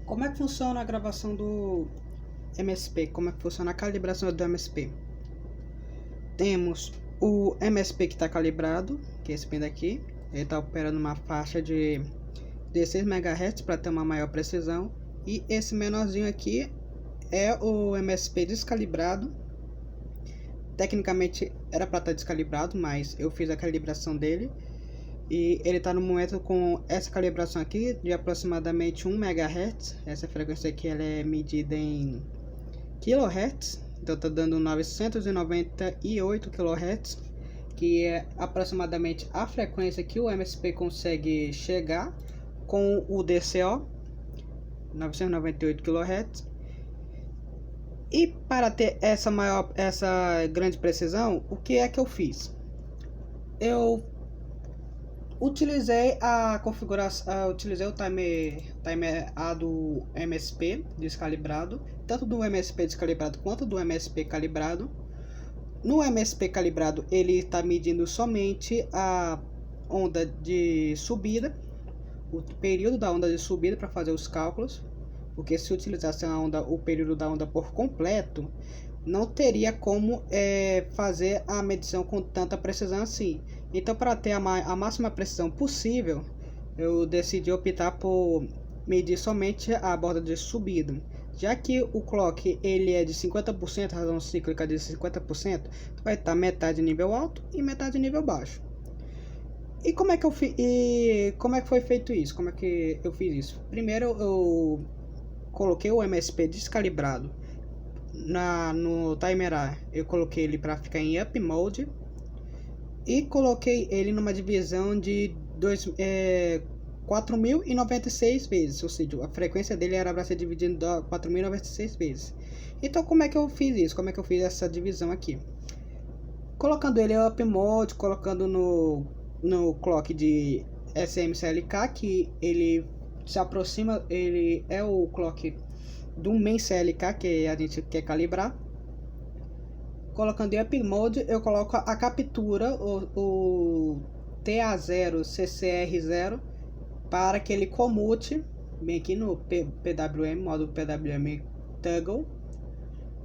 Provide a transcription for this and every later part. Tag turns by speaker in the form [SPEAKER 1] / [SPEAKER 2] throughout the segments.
[SPEAKER 1] Como é que funciona a gravação do MSP? Como é que funciona a calibração do MSP? Temos o MSP que está calibrado, que é esse pin daqui. Ele está operando uma faixa de 16 MHz para ter uma maior precisão. E esse menorzinho aqui é o MSP descalibrado. Tecnicamente era para estar descalibrado, mas eu fiz a calibração dele. E ele está no momento com essa calibração aqui de aproximadamente 1 MHz. Essa frequência aqui ela é medida em kHz, então está dando 998 kHz, que é aproximadamente a frequência que o MSP consegue chegar com o DCO, 998 kHz. E para ter essa grande precisão, o que é que eu fiz? Eu utilizei a configuração, utilizei o timer A do MSP descalibrado, tanto do MSP descalibrado quanto do MSP calibrado. No MSP calibrado ele está medindo somente a onda de subida, o período da onda de subida para fazer os cálculos, porque se utilizasse o período da onda por completo, não teria como fazer a medição com tanta precisão assim. Então, para ter a máxima precisão possível, eu decidi optar por medir somente a borda de subida. Já que o clock ele é de 50%, a razão cíclica de 50%, vai estar metade nível alto e metade nível baixo. E como é que foi feito isso? Como é que eu fiz isso? Primeiro eu coloquei o MSP descalibrado no timer A, eu coloquei ele para ficar em up mode e coloquei ele numa divisão de 4096 vezes, ou seja, a frequência dele era para ser dividida 4096 vezes. Então como é que eu fiz isso? Como é que eu fiz essa divisão aqui? Colocando ele em up mode, colocando no clock de SMCLK, que ele se aproxima, ele é o clock do main CLK que a gente quer calibrar. Colocando em up mode, eu coloco a captura, o TA0 CCR0, para que ele comute bem aqui no PWM, modo PWM toggle.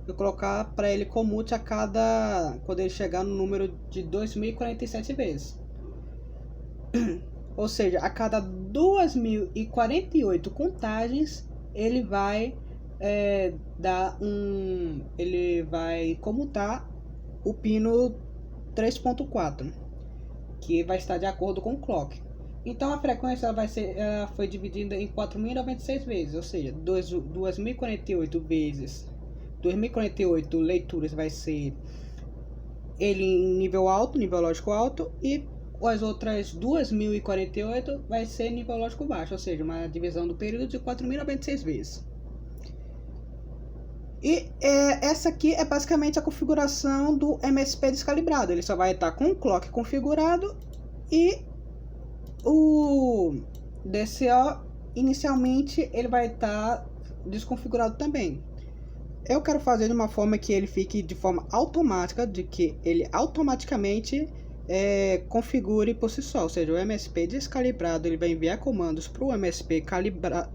[SPEAKER 1] Eu colocar para ele comute quando ele chegar no número de 2047 vezes. Ou seja, a cada 2048 contagens ele vai ele vai comutar o pino 3.4, que vai estar de acordo com o clock. Então a frequência ela foi dividida em 4096 vezes, ou seja, 2048 vezes 2048 leituras vai ser ele em nível alto, nível lógico alto, e as outras 2048 vai ser nível lógico baixo, ou seja, uma divisão do período de 4096 vezes. E essa aqui é basicamente a configuração do MSP descalibrado. Ele só vai estar com o clock configurado e o DCO inicialmente ele vai estar desconfigurado também. Eu quero fazer de uma forma que ele fique de forma automática, de que ele automaticamente configure por si só, ou seja, o MSP descalibrado ele vai enviar comandos para o MSP calibrado,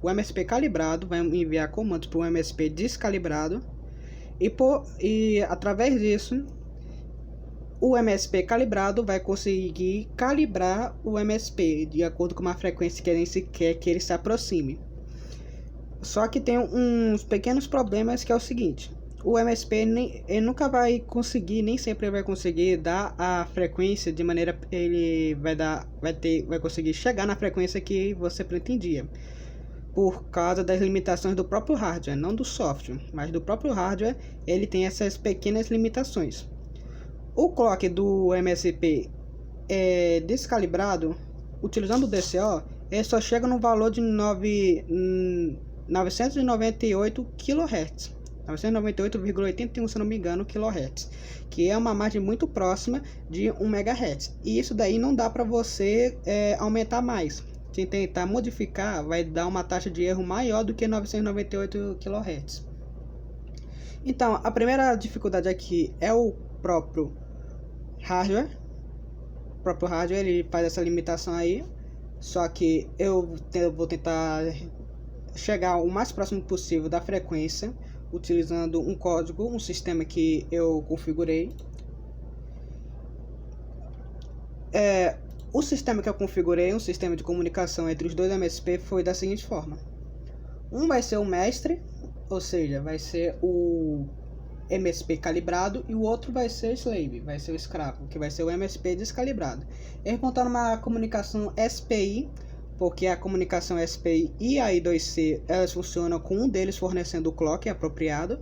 [SPEAKER 1] o MSP calibrado vai enviar comandos para o MSP descalibrado e através disso o MSP calibrado vai conseguir calibrar o MSP de acordo com uma frequência que a gente quer que ele se aproxime. Só que tem uns pequenos problemas, que é o seguinte: o MSP ele nunca vai conseguir, nem sempre vai conseguir dar a frequência de maneira ele vai conseguir chegar na frequência que você pretendia, por causa das limitações do próprio hardware, não do software, mas do próprio hardware. Ele tem essas pequenas limitações. O clock do MSP descalibrado, utilizando o DCO, ele só chega no valor de 998 kHz, 998,81, se não me engano, kHz, que é uma margem muito próxima de 1 MHz. E isso daí não dá para você aumentar mais. Se tentar modificar, vai dar uma taxa de erro maior do que 998 kHz. Então, a primeira dificuldade aqui é o próprio hardware. O próprio hardware ele faz essa limitação aí. Só que eu vou tentar chegar o mais próximo possível da frequência, utilizando um código, um sistema que eu configurei. O sistema que eu configurei, um sistema de comunicação entre os dois MSP, foi da seguinte forma. Um vai ser o mestre, ou seja, vai ser o MSP calibrado, e o outro vai ser slave, vai ser o escravo, que vai ser o MSP descalibrado. Eles montaram uma comunicação SPI, porque a comunicação SPI e a I2C, elas funcionam com um deles fornecendo o clock apropriado,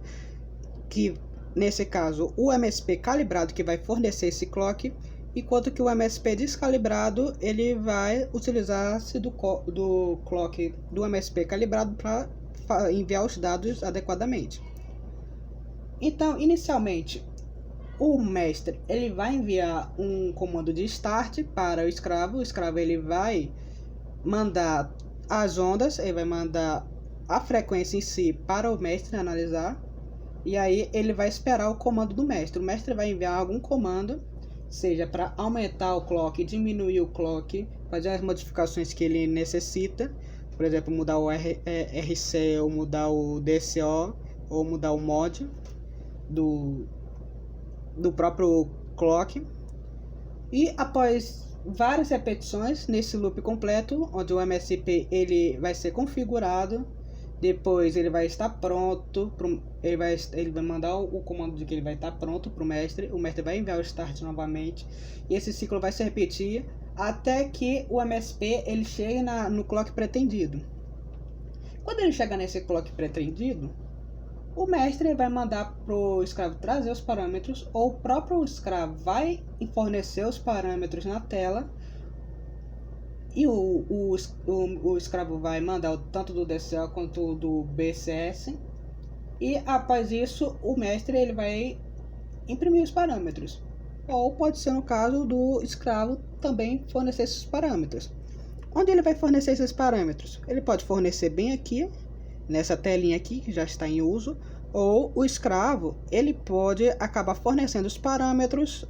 [SPEAKER 1] que nesse caso o MSP calibrado que vai fornecer esse clock, enquanto que o MSP descalibrado ele vai utilizar-se do clock do MSP calibrado para enviar os dados adequadamente. Então, inicialmente, o mestre ele vai enviar um comando de start para o escravo ele vai mandar as ondas, ele vai mandar a frequência em si para o mestre analisar, e aí ele vai esperar o comando do mestre. O mestre vai enviar algum comando, seja para aumentar o clock, diminuir o clock, fazer as modificações que ele necessita, por exemplo, mudar o RC, ou mudar o DCO, ou mudar o mod do próprio clock. E após várias repetições nesse loop completo, onde o MSP ele vai ser configurado, depois ele vai estar pronto, ele vai mandar o comando de que ele vai estar pronto para o mestre vai enviar o start novamente, e esse ciclo vai se repetir até que o MSP ele chegue no clock pretendido. Quando ele chegar nesse clock pretendido, o mestre vai mandar para o escravo trazer os parâmetros, ou o próprio escravo vai fornecer os parâmetros na tela, e o escravo vai mandar tanto do DCO quanto do BCS, e após isso o mestre ele vai imprimir os parâmetros, ou pode ser no caso do escravo também fornecer esses parâmetros. Onde ele vai fornecer esses parâmetros? Ele pode fornecer bem aqui, nessa telinha aqui que já está em uso, ou o escravo ele pode acabar fornecendo os parâmetros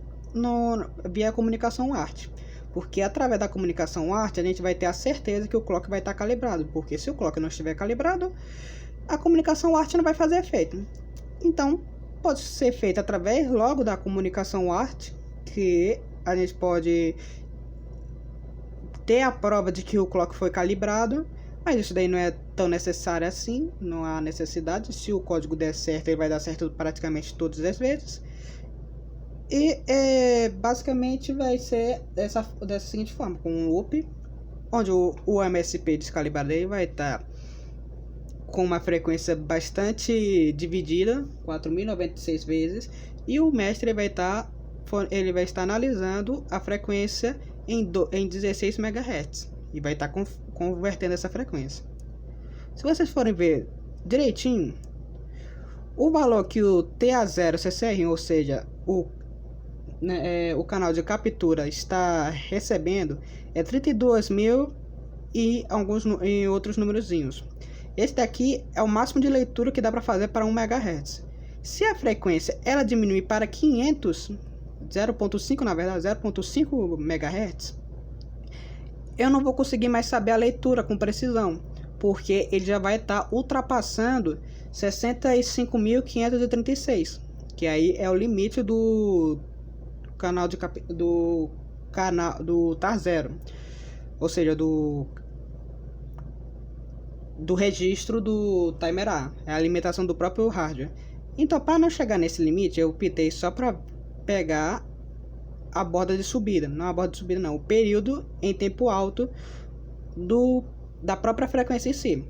[SPEAKER 1] via comunicação ART, porque através da comunicação ART a gente vai ter a certeza que o clock vai estar calibrado, porque se o clock não estiver calibrado, a comunicação ART não vai fazer efeito. Então pode ser feito através logo da comunicação ART, que a gente pode ter a prova de que o clock foi calibrado, mas isso daí não é tão necessário assim, não há necessidade. Se o código der certo, ele vai dar certo praticamente todas as vezes. E basicamente vai ser dessa seguinte forma, com um loop, onde o MSP descalibrado vai estar com uma frequência bastante dividida, 4096 vezes, e o mestre vai estar analisando a frequência em 16 MHz e vai estar convertendo essa frequência. Se vocês forem ver direitinho, o valor que o TA0 CCR, ou seja, o canal de captura está recebendo é 32.000 e outros numerozinhos. Esse daqui é o máximo de leitura que dá para fazer para 1 MHz. Se a frequência ela diminuir para 500, 0.5 na verdade, 0.5 MHz, eu não vou conseguir mais saber a leitura com precisão, porque ele já vai estar ultrapassando 65.536, que aí é o limite do canal do TAR0, ou seja, do registro do timer A, é a alimentação do próprio hardware. Então, para não chegar nesse limite, eu optei só para pegar a borda de subida, não a borda de subida não, o período em tempo alto da própria frequência em si.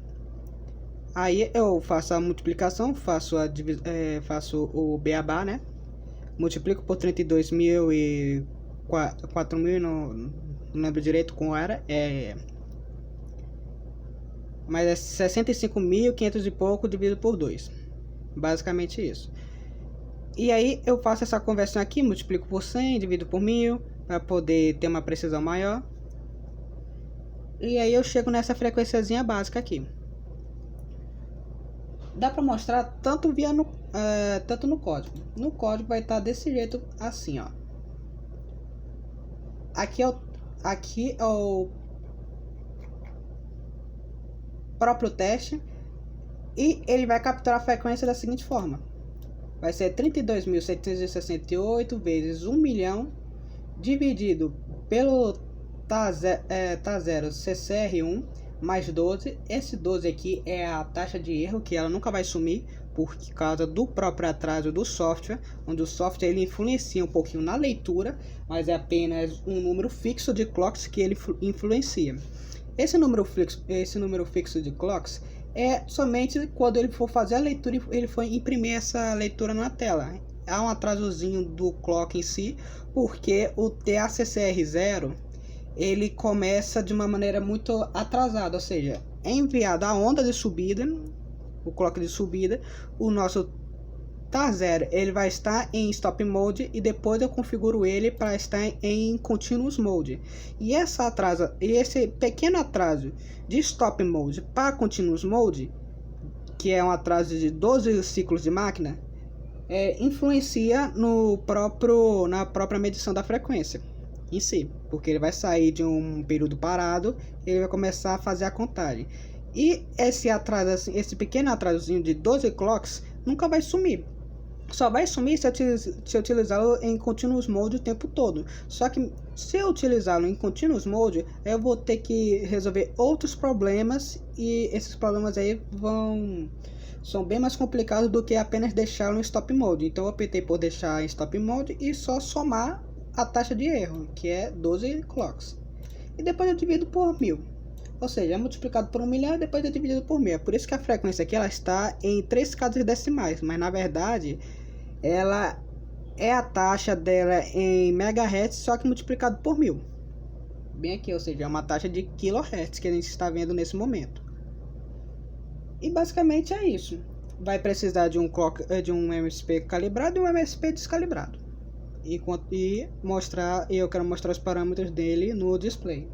[SPEAKER 1] Aí eu faço a multiplicação, faço o beabá, né? Multiplico por 32.000 e 4.000, não lembro direito como era, mas é 65.500 e pouco dividido por 2, basicamente isso. E aí eu faço essa conversão aqui, multiplico por 100, divido por 1000, para poder ter uma precisão maior. E aí eu chego nessa frequenciazinha básica aqui. Dá para mostrar tanto no código. No código vai estar desse jeito assim, ó. Aqui é o próprio teste e ele vai capturar a frequência da seguinte forma. Vai ser 32.768 vezes 1 milhão dividido pelo T0 CCR1 mais 12. Esse 12 aqui é a taxa de erro, que ela nunca vai sumir por causa do próprio atraso do software, onde o software ele influencia um pouquinho na leitura, mas é apenas um número fixo de clocks que ele influencia. Esse número fixo de clocks é somente quando ele for fazer a leitura e ele for imprimir essa leitura na tela. Há um atrasozinho do clock em si, porque o TACCR0 ele começa de uma maneira muito atrasada, ou seja, é enviada a onda de subida, o clock de subida, o nosso T0 ele vai estar em stop mode e depois eu configuro ele para estar em continuous mode. E esse pequeno atraso de stop mode para continuous mode, que é um atraso de 12 ciclos de máquina, influencia na própria medição da frequência em si, porque ele vai sair de um período parado, ele vai começar a fazer a contagem. E esse pequeno atrasozinho de 12 clocks nunca vai sumir. Só vai sumir se eu utilizá-lo em continuous mode o tempo todo. Só que se eu utilizá-lo em continuous mode, eu vou ter que resolver outros problemas, e esses problemas aí são bem mais complicados do que apenas deixá-lo em stop mode. Então eu optei por deixar em stop mode e só somar a taxa de erro, que é 12 clocks. E depois eu divido por 1000. Ou seja, é multiplicado por 1 milhão e depois é dividido por 1000. É por isso que a frequência aqui ela está em 3 casas decimais, mas na verdade ela é a taxa dela em megahertz, só que multiplicado por 1000. Bem aqui, ou seja, é uma taxa de kilohertz que a gente está vendo nesse momento. E basicamente é isso. Vai precisar de um MSP calibrado e um MSP descalibrado. Eu quero mostrar os parâmetros dele no display.